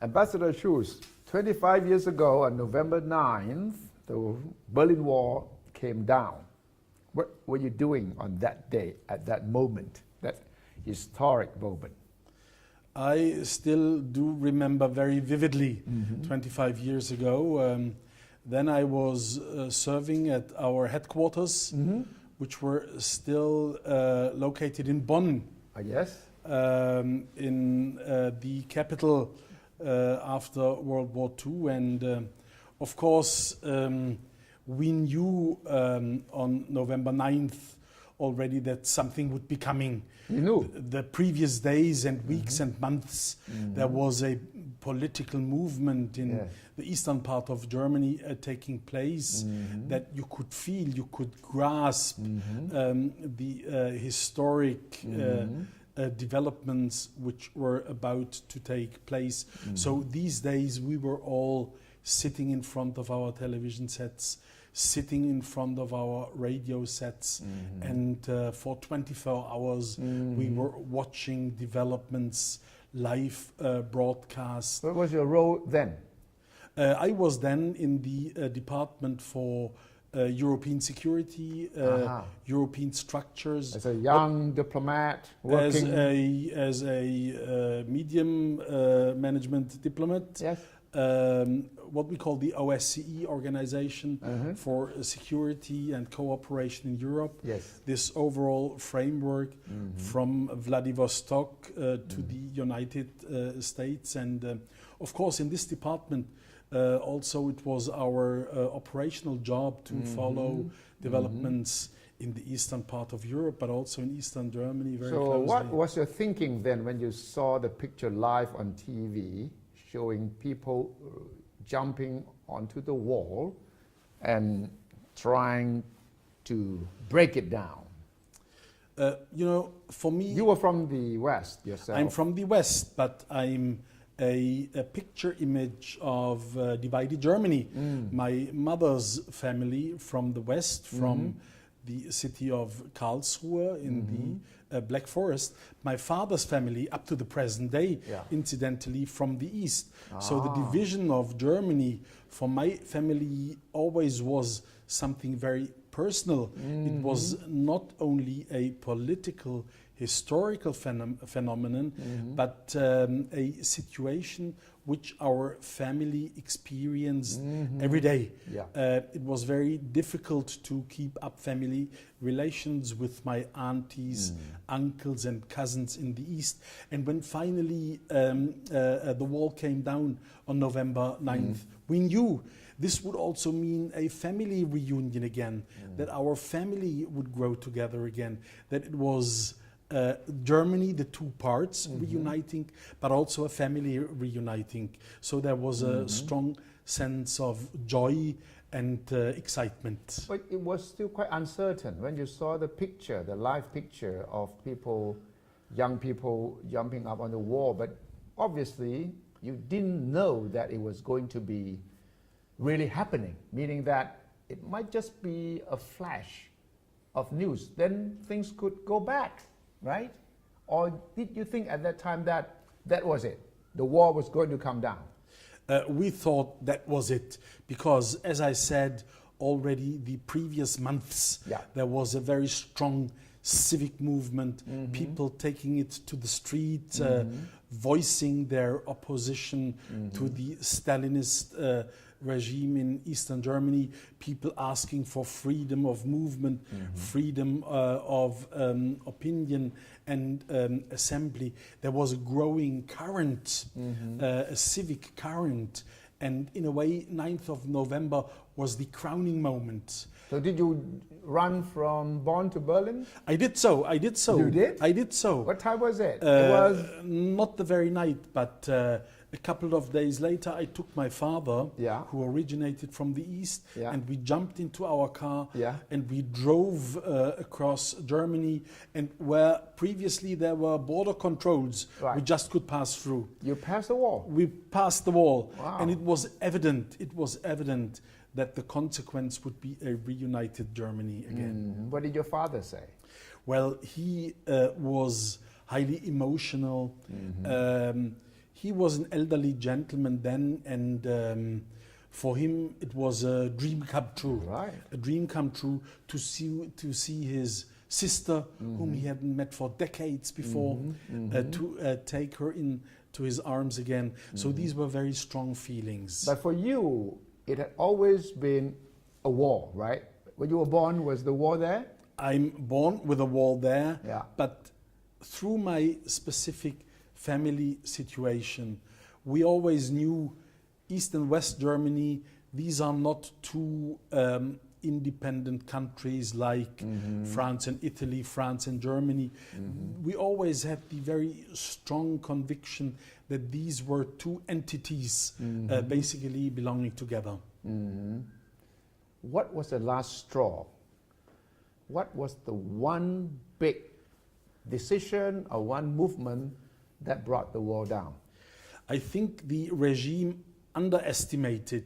Ambassador Schulz, 25 years ago on November 9th, the Berlin Wall came down. What were you doing on that day, at that moment, that historic moment? I still do remember very vividly 25 years ago. Then I was serving at our headquarters, which were still located in Bonn. Yes. In the capital after World War II. And of course, we knew on November 9th already that something would be coming. You knew? The previous days and weeks and months, there was a political movement in the eastern part of Germany taking place that you could feel, you could grasp the historic developments which were about to take place. So these days we were all sitting in front of our television sets, sitting in front of our radio sets, and for 24 hours we were watching developments, live broadcast. What was your role then? I was then in the Department for European security, European structures. As a young diplomat working? As a medium management diplomat. Yes. What we call the OSCE, Organization for Security and Cooperation in Europe. Yes. This overall framework from Vladivostok to the United States. And of course in this department also it was our operational job to follow developments in the eastern part of Europe, but also in eastern Germany very closely. So what was your thinking then when you saw the picture live on TV showing people jumping onto the wall and trying to break it down? You know, for me... You were from the West yourself. I'm from the West, but I'm a picture image of divided Germany. My mother's family from the West, from the city of Karlsruhe in the Black Forest. My father's family, up to the present day, incidentally, from the East. So the division of Germany for my family always was something very personal. It was not only a political, historical phenomenon, but a situation which our family experienced every day. It was very difficult to keep up family relations with my aunties, uncles and cousins in the East. And when finally the wall came down on November 9th, we knew this would also mean a family reunion again, that our family would grow together again, that it was Germany, the two parts reuniting, but also a family reuniting. So there was a strong sense of joy and excitement. But it was still quite uncertain when you saw the picture, the live picture of people, young people jumping up on the wall. But obviously you didn't know that it was going to be really happening, meaning that it might just be a flash of news. Then things could go back, right? Or did you think at that time that that was it? The wall was going to come down? We thought that was it, because as I said already the previous months, there was a very strong civic movement, people taking it to the street, voicing their opposition to the Stalinist regime in Eastern Germany, people asking for freedom of movement, freedom of opinion and assembly. There was a growing current, a civic current, and in a way 9th of November was the crowning moment. So did you run from Bonn to Berlin? I did so. You did? I did so. What time was it? It was not the very night, but a couple of days later I took my father, who originated from the East, and we jumped into our car and we drove across Germany, and where previously there were border controls, we just could pass through. You passed the wall? We passed the wall. Wow. And it was evident that the consequence would be a reunited Germany again. What did your father say? Well, he was highly emotional. He was an elderly gentleman then, and for him it was a dream come true. Right. A dream come true to see his sister, whom he hadn't met for decades before, to take her into his arms again. So these were very strong feelings. But for you, it had always been a war, right? When you were born, was the war there? I'm born with a war there, Yeah. but through my specific family situation, we always knew East and West Germany, these are not two independent countries like France and Italy, France and Germany. We always had the very strong conviction that these were two entities basically belonging together. What was the last straw? What was the one big decision or one movement that brought the wall down? I think the regime underestimated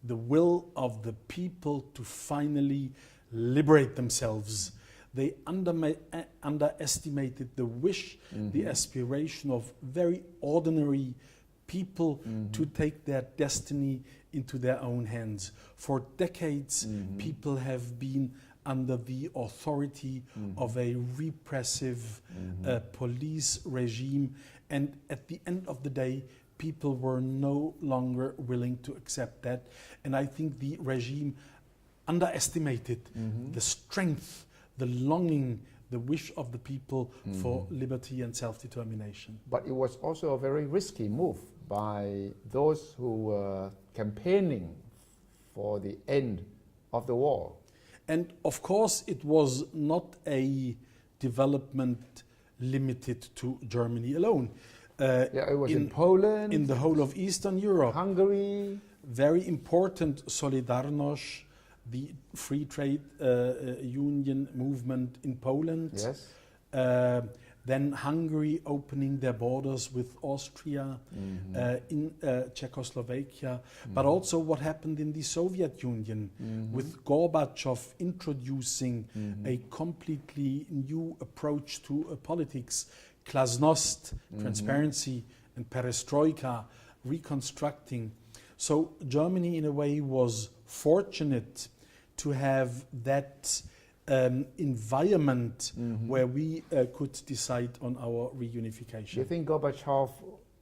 the will of the people to finally liberate themselves. They underestimated the wish, the aspiration of very ordinary people to take their destiny into their own hands. For decades, people have been under the authority of a repressive police regime, and at the end of the day, people were no longer willing to accept that. And I think the regime underestimated the strength, the longing, the wish of the people for liberty and self-determination. But it was also a very risky move by those who were campaigning for the end of the war. And of course, it was not a development limited to Germany alone. It was in Poland, in the whole of Eastern Europe. Hungary. Very important Solidarność, the free trade union movement in Poland. Yes. Then Hungary opening their borders with Austria, in Czechoslovakia, but also what happened in the Soviet Union with Gorbachev introducing a completely new approach to politics, Glasnost, transparency, and perestroika, reconstructing. So Germany in a way was fortunate to have that environment where we could decide on our reunification. Do you think Gorbachev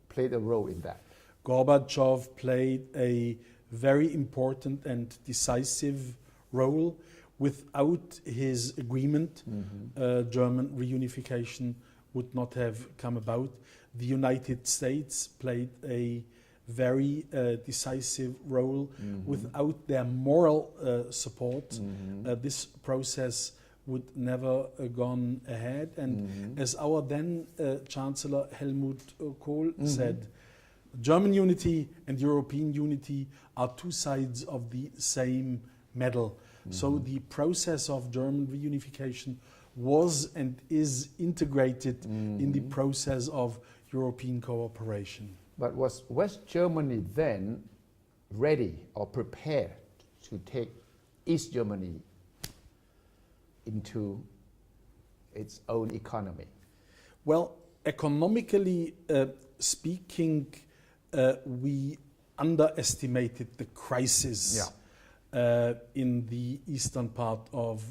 played a role in that? Gorbachev played a very important and decisive role. Without his agreement, German reunification would not have come about. The United States played a very decisive role. Without their moral support, this process would never gone ahead. And as our then Chancellor Helmut Kohl said, German unity and European unity are two sides of the same medal. So the process of German reunification was and is integrated in the process of European cooperation. But was West Germany then ready or prepared to take East Germany into its own economy? Well, economically speaking, we underestimated the crisis in the eastern part of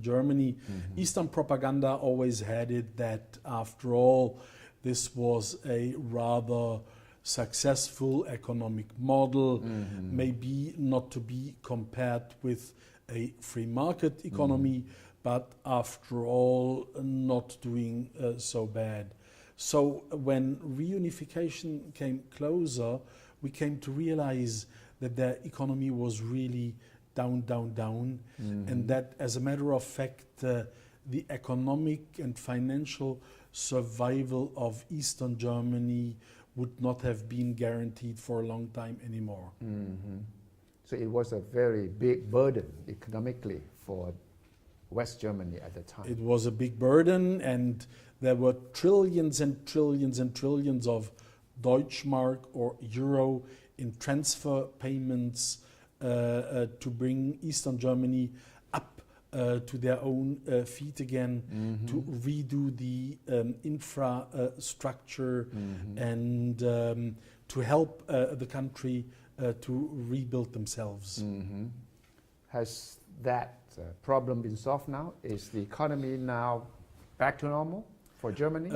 Germany. Eastern propaganda always had it that, after all, this was a rather successful economic model, maybe not to be compared with a free market economy, but after all, not doing so bad. So when reunification came closer, we came to realize that their economy was really down, and that, as a matter of fact, the economic and financial survival of Eastern Germany would not have been guaranteed for a long time anymore. So it was a very big burden economically for West Germany at the time. It was a big burden, and there were trillions and trillions and trillions of Deutschmark or euro in transfer payments to bring Eastern Germany up to their own feet again, to redo the infrastructure and to help the country to rebuild themselves. Has that problem been solved now? Is the economy now back to normal for Germany?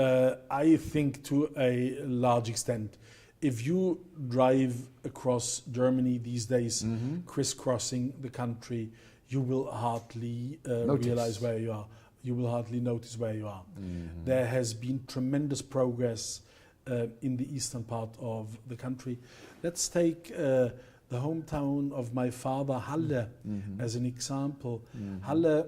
I think to a large extent. If you drive across Germany these days, crisscrossing the country, you will hardly realize where you are. You will hardly notice where you are. There has been tremendous progress in the eastern part of the country. Let's take the hometown of my father, Halle, as an example. Halle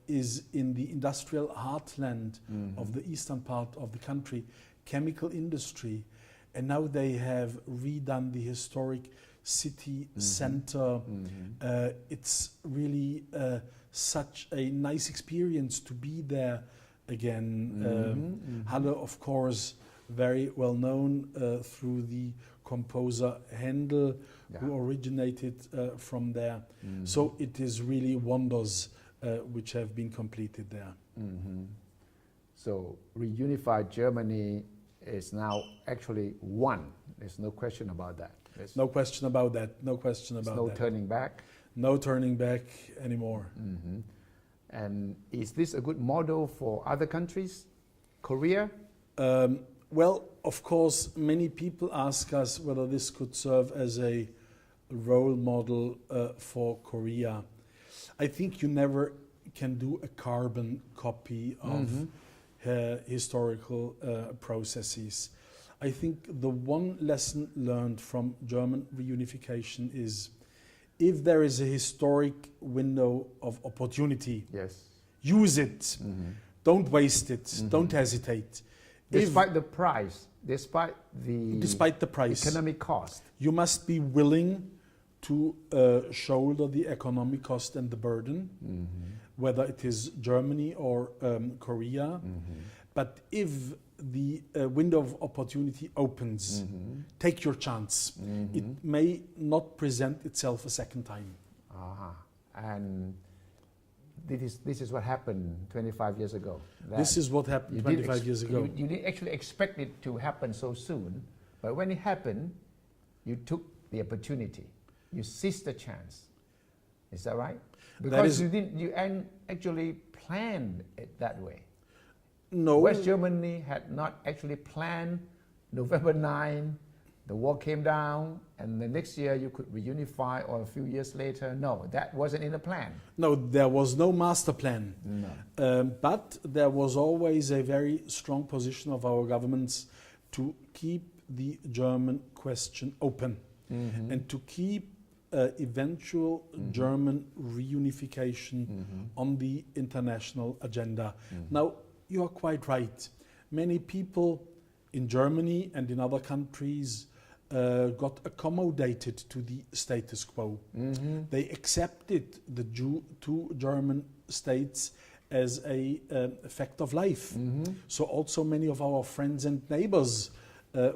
is in the industrial heartland of the eastern part of the country, chemical industry, and now they have redone the historic city center. It's really such a nice experience to be there again. Halle, of course, very well known through the composer Handel, who originated from there. So it is really wonders which have been completed there. So reunified Germany is now actually one. There's no question about that. No question about that. No question about that. No turning back. No turning back anymore. And is this a good model for other countries? Korea? Well, of course, many people ask us whether this could serve as a role model for Korea. I think you never can do a carbon copy of historical processes. I think the one lesson learned from German reunification is if there is a historic window of opportunity, use it. Don't waste it. Don't hesitate. Despite the price, despite the price, economic cost, you must be willing to shoulder the economic cost and the burden, whether it is Germany or Korea. But if the window of opportunity opens, take your chance. It may not present itself a second time. And this is what happened 25 years ago. This is what happened 25 years ago. You didn't actually expect it to happen so soon, but when it happened, you took the opportunity. You seized the chance. Is that right? Because you didn't actually planned it that way. No. West Germany had not actually planned November 9, the wall came down, and the next year you could reunify, or a few years later. No, that wasn't in the plan. No, there was no master plan. No. But there was always a very strong position of our governments to keep the German question open and to keep eventual German reunification on the international agenda. Now, you are quite right. Many people in Germany and in other countries got accommodated to the status quo. They accepted the two German states as a fact of life. So also many of our friends and neighbors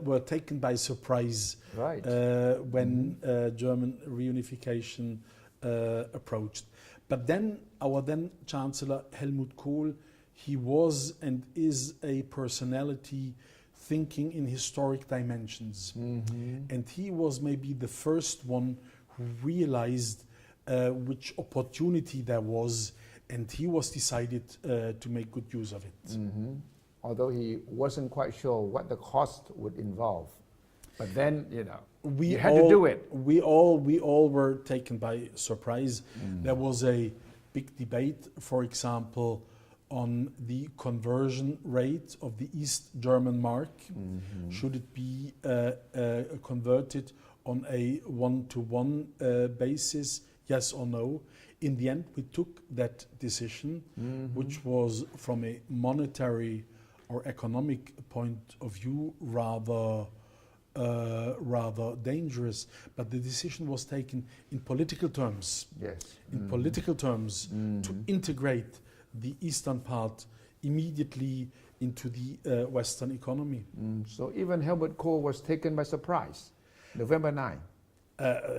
were taken by surprise when German reunification approached. But then our then Chancellor Helmut Kohl, he was and is a personality thinking in historic dimensions. And he was maybe the first one who realized which opportunity there was, and he was decided to make good use of it. Although he wasn't quite sure what the cost would involve. But then, you had to do it. We all were taken by surprise. There was a big debate, for example, on the conversion rate of the East German mark. Should it be converted on a one-to-one basis, yes or no? In the end, we took that decision, which was from a monetary or economic point of view rather dangerous. But the decision was taken in political terms. In political terms, to integrate the eastern part immediately into the Western economy. So even Helmut Kohl was taken by surprise, November 9.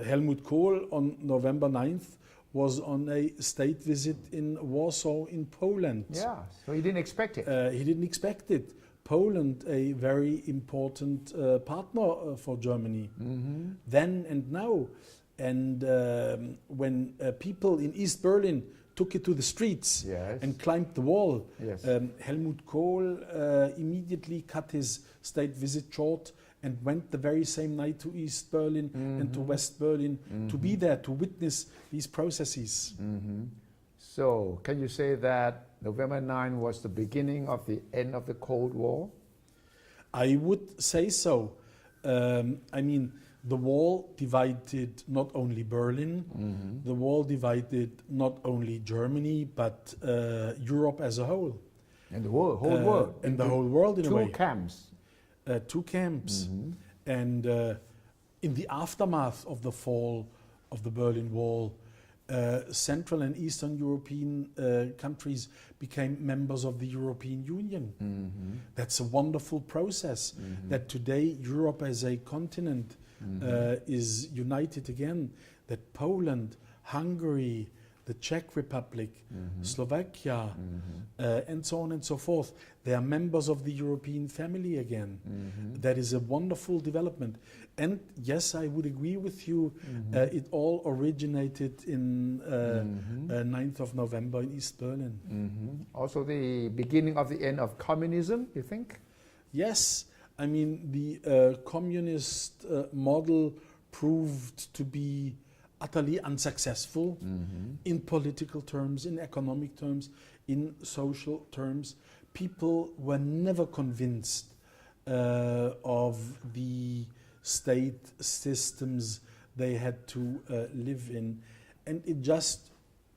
Helmut Kohl on November 9th was on a state visit in Warsaw in Poland. Yeah, so he didn't expect it. He didn't expect it. Poland, a very important partner for Germany, then and now. And when people in East Berlin took it to the streets Yes. and climbed the wall, Yes. Helmut Kohl immediately cut his state visit short and went the very same night to East Berlin and to West Berlin to be there to witness these processes. So, can you say that November 9 was the beginning of the end of the Cold War? I would say so. I mean, the wall divided not only Berlin, the wall divided not only Germany, but Europe as a whole. And the whole world. And the whole world in a way. Two camps. Two camps. And in the aftermath of the fall of the Berlin Wall, Central and Eastern European countries became members of the European Union. That's a wonderful process that today Europe as a continent is united again, that Poland, Hungary, the Czech Republic, Slovakia, and so on and so forth, they are members of the European family again. That is a wonderful development. And yes, I would agree with you, it all originated in 9th of November in East Berlin. Also the beginning of the end of communism, you think? Yes, I mean the communist model proved to be utterly unsuccessful in political terms, in economic terms, in social terms. People were never convinced of the state systems they had to live in. And it just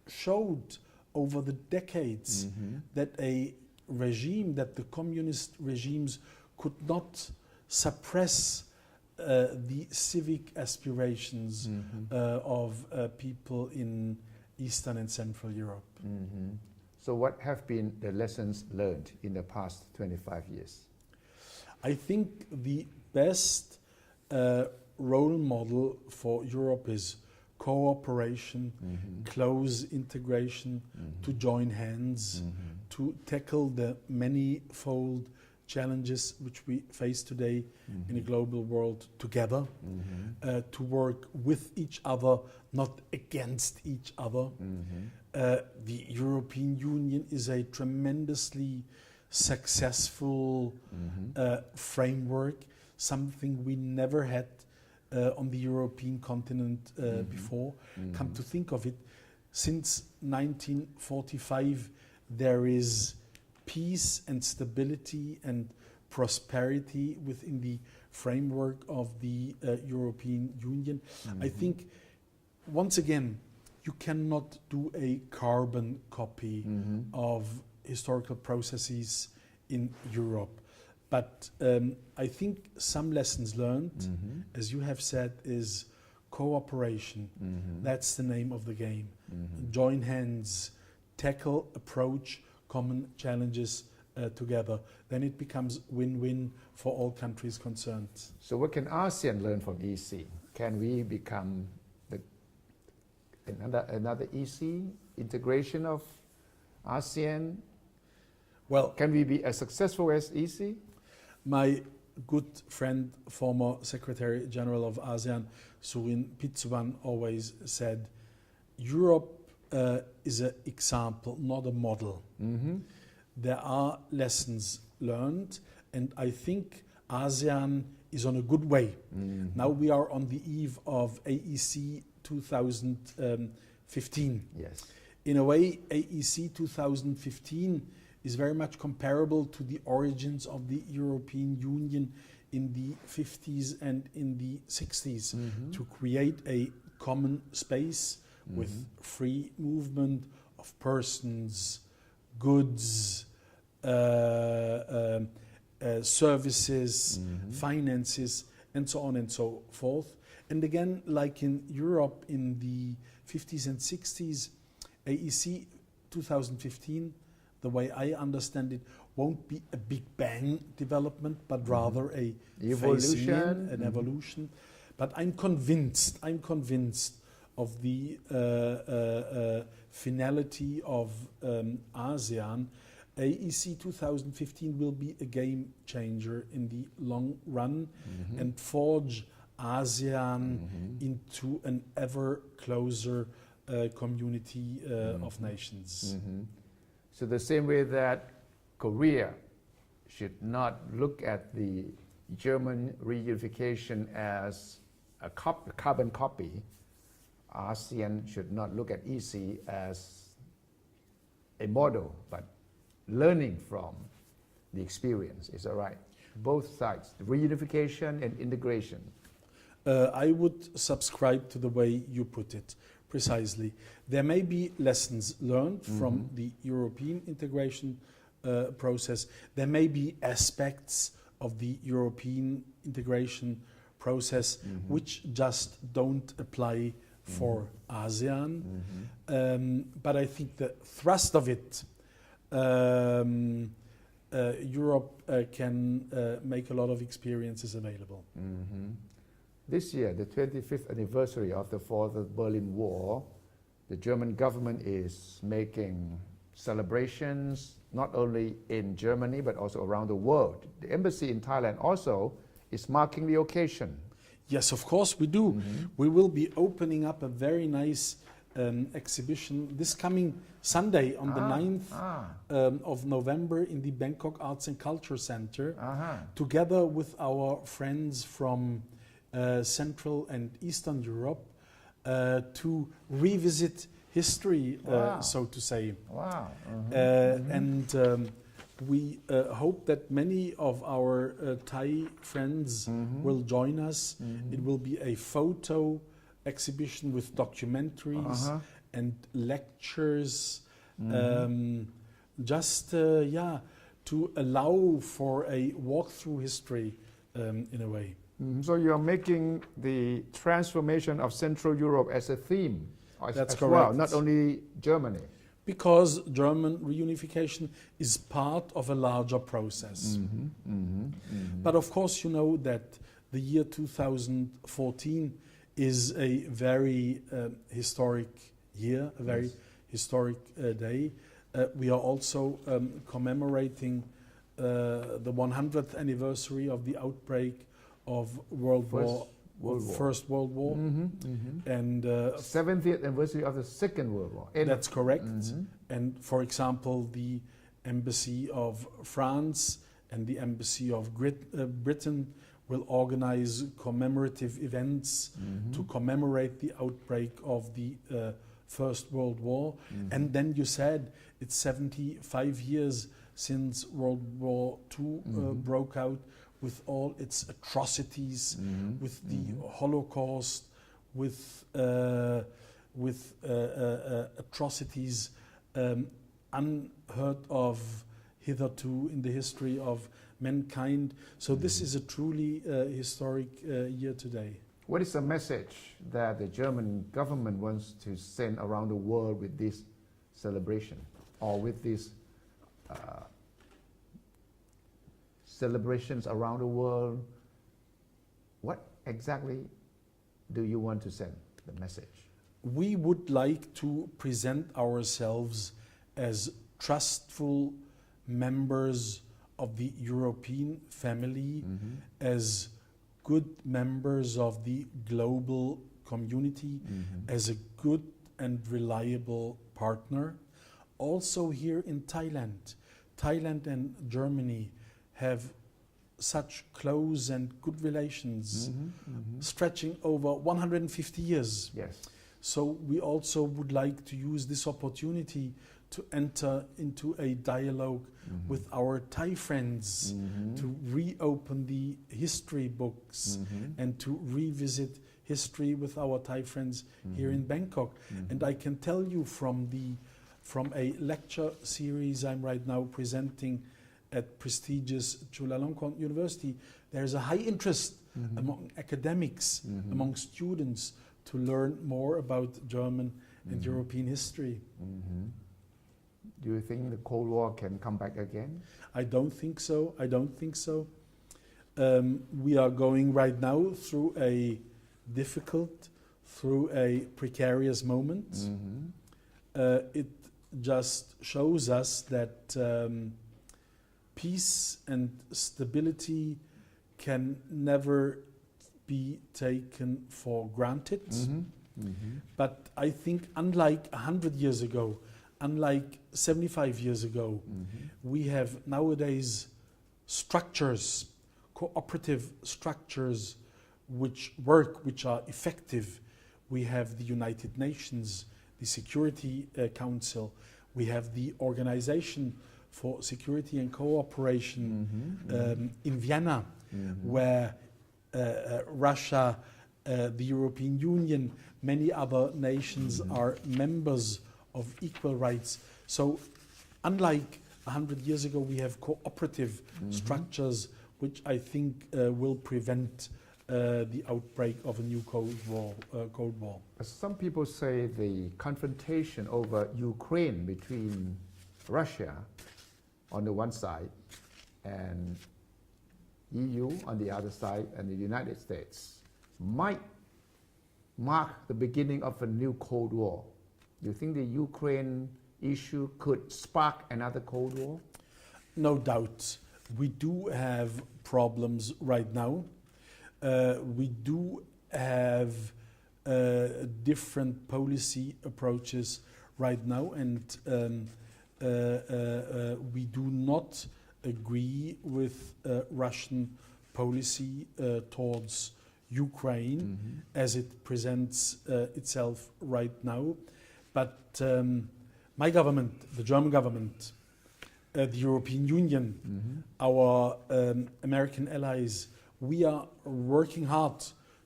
showed over the decades that a regime, that the communist regimes could not suppress the civic aspirations of people in Eastern and Central Europe. So what have been the lessons learned in the past 25 years? I think the best role model for Europe is cooperation, close integration, to join hands, to tackle the manifold challenges which we face today in a global world together, to work with each other, not against each other. The European Union is a tremendously successful framework, something we never had on the European continent before. Come to think of it, since 1945 there is peace and stability and prosperity within the framework of the European Union. I think, once again, you cannot do a carbon copy of historical processes in Europe. But I think some lessons learned, as you have said, is cooperation. That's the name of the game. Join hands, tackle, approach common challenges together. Then it becomes win-win for all countries concerned. So what can ASEAN learn from EC? Can we become another EC integration of ASEAN? Well, can we be as successful as EC? My good friend, former Secretary General of ASEAN, Surin Pitsuwan, always said, Europe is an example, not a model. There are lessons learned, and I think ASEAN is on a good way. Now we are on the eve of AEC 2015. Yes. In a way, AEC 2015 is very much comparable to the origins of the European Union in the 50s and in the 60s, to create a common space with free movement of persons, goods, services, finances, and so on and so forth. And again, like in Europe in the 50s and 60s, AEC 2015, the way I understand it, won't be a big bang development, but rather a evolution, phase-in, an evolution. But I'm convinced of the finality of ASEAN, AEC 2015 will be a game changer in the long run and forge ASEAN into an ever closer community of nations. So the same way that Korea should not look at the German reunification as a carbon copy, ASEAN should not look at EC as a model, but learning from the experience. Is that right? Both sides, the reunification and integration. I would subscribe to the way you put it, precisely. There may be lessons learned from the European integration process. There may be aspects of the European integration process which just don't apply for ASEAN. But I think the thrust of it, Europe can make a lot of experiences available. This year, the 25th anniversary of the fall of the Berlin Wall, the German government is making celebrations not only in Germany but also around the world. The embassy in Thailand also is marking the occasion. Yes, of course we do. We will be opening up a very nice exhibition this coming Sunday on the 9th of November in the Bangkok Arts and Culture Center, together with our friends from Central and Eastern Europe, to revisit history, so to say. And we hope that many of our Thai friends will join us. It will be a photo exhibition with documentaries and lectures, just to allow for a walk through history in a way. So you're making the transformation of Central Europe as a theme. That's as correct. well, not only Germany. Because German reunification is part of a larger process. But of course, you know that the year 2014 is a very historic year, a very historic day. We are also commemorating the 100th anniversary of the outbreak of First World War, and 70th anniversary of the Second World War. That's correct. And for example, the Embassy of France and the Embassy of Britain will organize commemorative events to commemorate the outbreak of the First World War. And then you said it's 75 years since World War II broke out, with all its atrocities, with the Holocaust, with atrocities unheard of hitherto in the history of mankind. So this is a truly historic year today. What is the message that the German government wants to send around the world with this celebration, or with these celebrations around the world? What exactly do you want to send the message? We would like to present ourselves as trustful members of the European family, as good members of the global community, as a good and reliable partner. Also here in Thailand, Thailand and Germany have such close and good relations, stretching over 150 years. Yes. So we also would like to use this opportunity to enter into a dialogue with our Thai friends, to reopen the history books and to revisit history with our Thai friends here in Bangkok. And I can tell you from a lecture series I'm right now presenting at prestigious Chulalongkorn University, there's a high interest among academics, among students, to learn more about German and European history. Do you think the Cold War can come back again? I don't think so. I don't think so. We are going right now through a difficult through a precarious moment. It just shows us that peace and stability can never be taken for granted. But I think unlike 100 years ago, unlike 75 years ago, we have nowadays structures, cooperative structures which work, which are effective. We have the United Nations, the Security Council, we have the Organization for Security and Cooperation in Vienna, where Russia, the European Union, many other nations are members of equal rights. So unlike 100 years ago, we have cooperative structures which I think will prevent the outbreak of a new Cold War. Some people say the confrontation over Ukraine between Russia on the one side and EU on the other side and the United States might mark the beginning of a new Cold War. Do you think the Ukraine issue could spark another Cold War? No doubt. We do have problems right now. We do have different policy approaches right now, and we do not agree with Russian policy towards Ukraine as it presents itself right now. But my government, the German government, the European Union, our American allies, we are working hard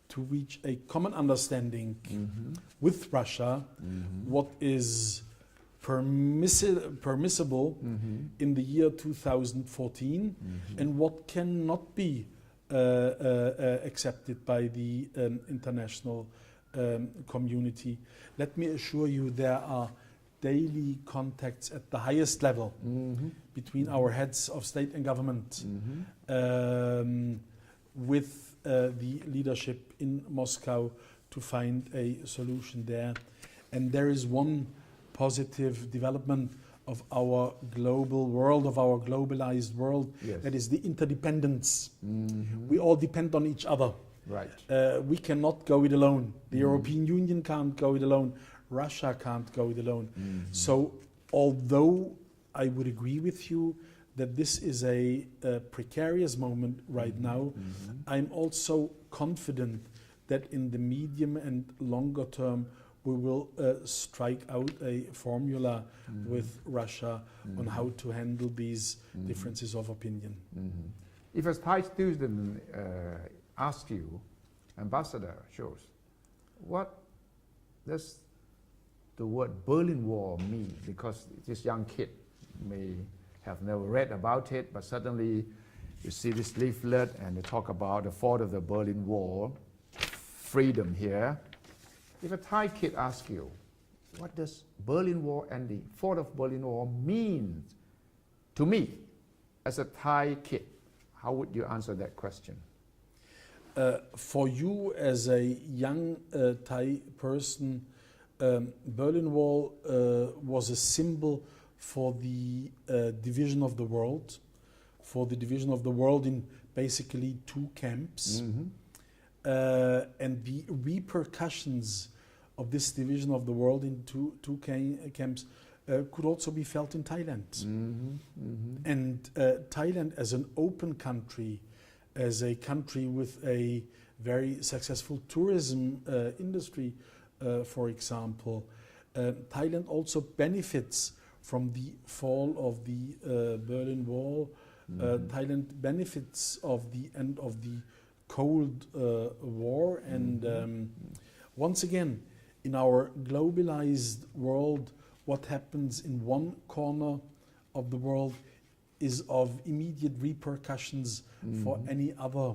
to reach a common understanding with Russia, what is permissible in the year 2014 and what cannot be accepted by the international community. Let me assure you, there are daily contacts at the highest level between our heads of state and government with the leadership in Moscow to find a solution there. And there is one positive development of our global world, of our globalized world, that is the interdependence. We all depend on each other. Right. We cannot go it alone. The European Union can't go it alone. Russia can't go it alone. So although I would agree with you that this is a precarious moment right now, I'm also confident that in the medium and longer term we will strike out a formula with Russia on how to handle these differences of opinion. If a Thai student asks you, Ambassador Schultz, what does the word Berlin Wall mean? Because this young kid may have never read about it, but suddenly you see this leaflet and they talk about the fall of the Berlin Wall, freedom here. If a Thai kid asks you, what does Berlin Wall and the fall of Berlin Wall mean to me as a Thai kid, how would you answer that question? For you as a young Thai person, Berlin Wall was a symbol for the division of the world, in basically two camps. And the repercussions of this division of the world into two camps could also be felt in Thailand. And Thailand as an open country, as a country with a very successful tourism industry, for example, Thailand also benefits from the fall of the Berlin Wall. Thailand benefits of the end of the Cold War, and once again, in our globalized world, what happens in one corner of the world is of immediate repercussions for any other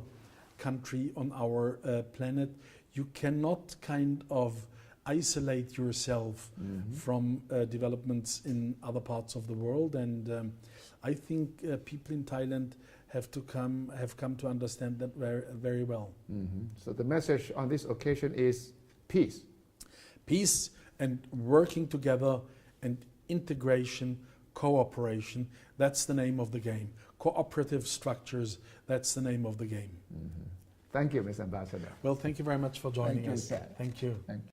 country on our planet. You cannot kind of isolate yourself from developments in other parts of the world, and I think people in Thailand have come to understand that very, very well. So the message on this occasion is Peace. Peace and working together and integration, cooperation, that's the name of the game. Cooperative structures, that's the name of the game. Thank you, Mr. Ambassador. Well, thank you very much for joining Thank you, us. Kat. Thank you. Thank you.